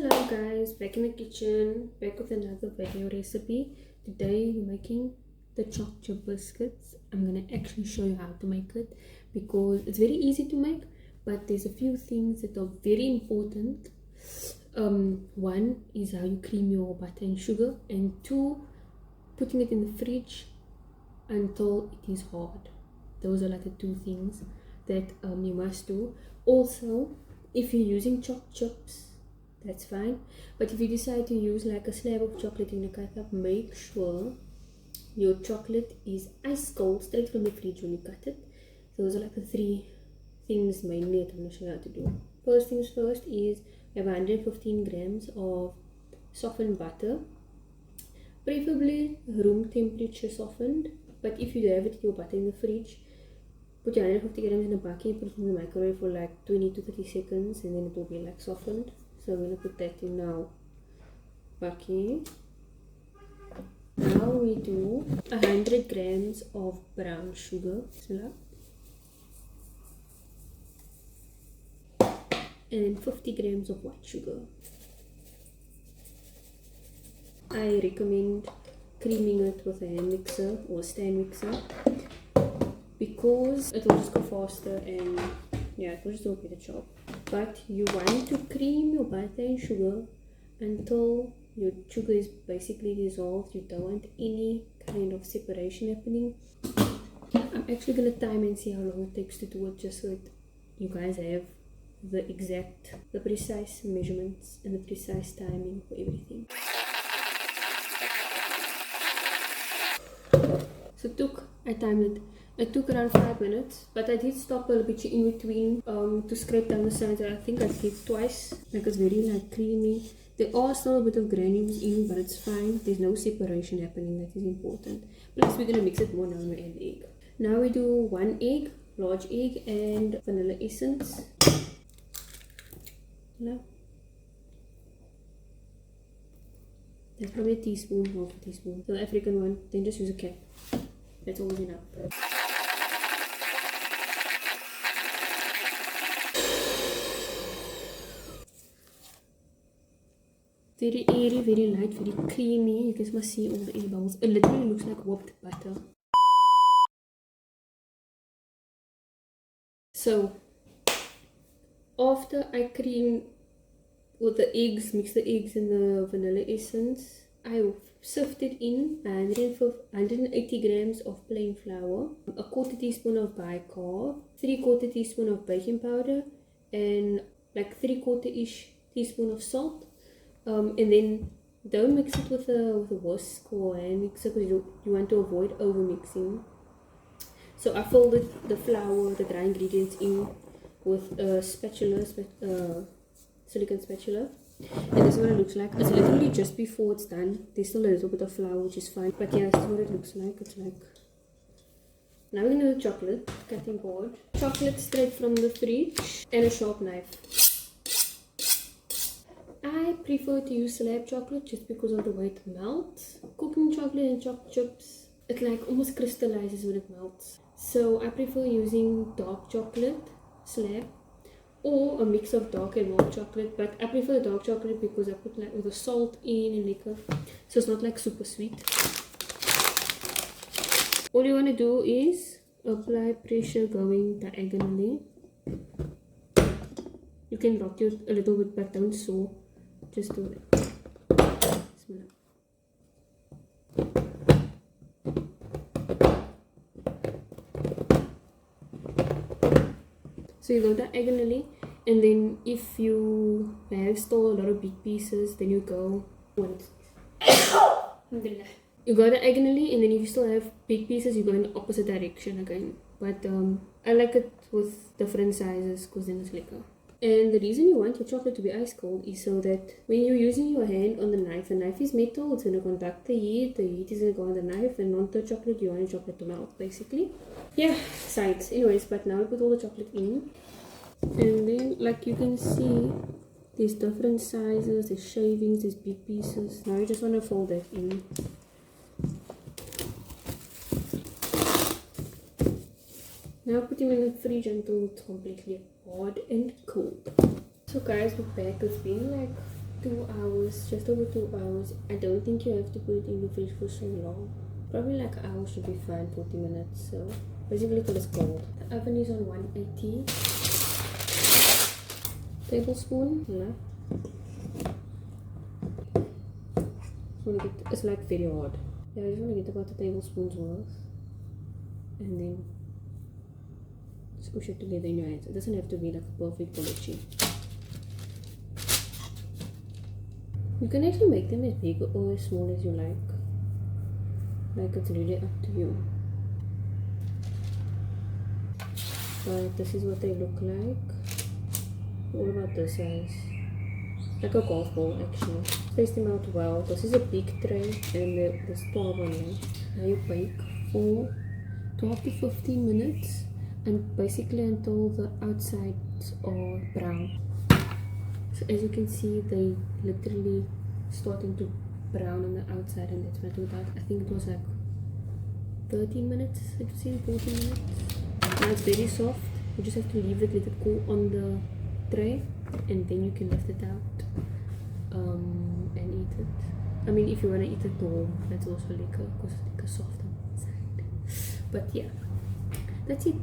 Hello guys, back in the kitchen, back with another video recipe. Today we're making the choc chip biscuits. I'm gonna actually show you how to make it because it's very easy to make, but there's a few things that are very important. One is how you cream your butter and sugar, and two, putting it in the fridge until it is hard. Those are like the two things that you must do. Also, if you're using choc chips, that's fine, but if you decide to use like a slab of chocolate in a cut up, make sure your chocolate is ice cold straight from the fridge when you cut it. Those are like the three things mainly that I'm going to show you how to do. First things first is we have 115 grams of softened butter, preferably room temperature softened, but if you have your butter in the fridge, put your 150 grams in a bucket, put it in the microwave for like 20 to 30 seconds, and then it will be like softened. So I'm going to put that in now bucket. Now we do 100 grams of brown sugar, and 50 grams of white sugar. I recommend creaming it with a hand mixer or stand mixer because it will just go faster and yeah, it will just do a better job. But you want to cream your butter and sugar until your sugar is basically dissolved. You don't want any kind of separation happening. I'm actually going to time and see how long it takes to do it, just so that you guys have the precise measurements and the precise timing for everything. So I timed it. It took around 5 minutes, but I did stop a little bit in between to scrape down the sides. I think I did twice, like it's very like creamy. There are still a bit of granules in, but it's fine. There's no separation happening. That is important. Plus we're gonna mix it more now and we add egg. Now we do 1 egg, large egg, and vanilla essence. That's probably a teaspoon, half a teaspoon. The African one, then just use a cap. That's always enough. Very airy, very light, very creamy. You guys must see all the air bubbles. It literally looks like whopped butter. So after I cream with the eggs, mix the eggs and the vanilla essence, I sifted in 180 grams of plain flour, a quarter teaspoon of bicarb, 3/4 teaspoon of baking powder, and like 3/4-ish teaspoon of salt. And then don't mix it with a whisk or hand mixer because you want to avoid over mixing. So I folded the flour, the dry ingredients in with a spatula, silicone spatula, and this is what it looks like. It's literally just before it's done. There's still a little bit of flour, which is fine, but yeah, this is what it looks like. It's like, now we're gonna do chocolate cutting board. Chocolate straight from the fridge and a sharp knife. I prefer to use slab chocolate just because of the way it melts. Cooking chocolate and choc chips, it like almost crystallizes when it melts. So I prefer using dark chocolate slab or a mix of dark and milk chocolate, but I prefer dark chocolate because I put like all the salt in and liquor, so it's not like super sweet. All you want to do is apply pressure going diagonally. You can rock it a little bit, but don't sew. Just do it. Bismillah. So you go diagonally, and then if you have still a lot of big pieces, then you go you go diagonally, and then if you still have big pieces, you go in the opposite direction again. But I like it with different sizes because then it's liquor. And the reason you want your chocolate to be ice cold is so that when you're using your hand on the knife is metal, it's going to conduct the heat is going to go on the knife, and onto the chocolate, you want your chocolate to melt basically. Yeah, science. Anyways, but now we put all the chocolate in, and then like you can see, there's different sizes, there's shavings, there's big pieces. Now you just want to fold that in. Now put them in the fridge until it's completely hard and cold. So guys, we're back. It's been like 2 was just over 2 hours. I don't think you have to put it in the fridge for so long. Probably like an hour should be fine, 40 minutes. So basically till it's cold. The oven is on 180. Tablespoon left. It's like very hard. Yeah, I just want to get about a tablespoon's worth. And then squish it together in your hands. It doesn't have to be like a perfect poachy. You can actually make them as big or as small as you like. Like, it's really up to you. But this is what they look like. What about this size? Like a golf ball actually. Space them out well. This is a big tray and there's 12 on there. Now you bake for 12 to 15 minutes and basically until the outsides are brown. So as you can see, they literally starting to brown on the outside, and that's what I do that. I think it was like 13 minutes, I've seen 14 minutes. Now it's very soft. You just have to leave it, let it cool on the tray, and then you can lift it out and eat it. I mean, if you want to eat it raw, that's also lekker because it's like a soft on the inside. But yeah, that's it.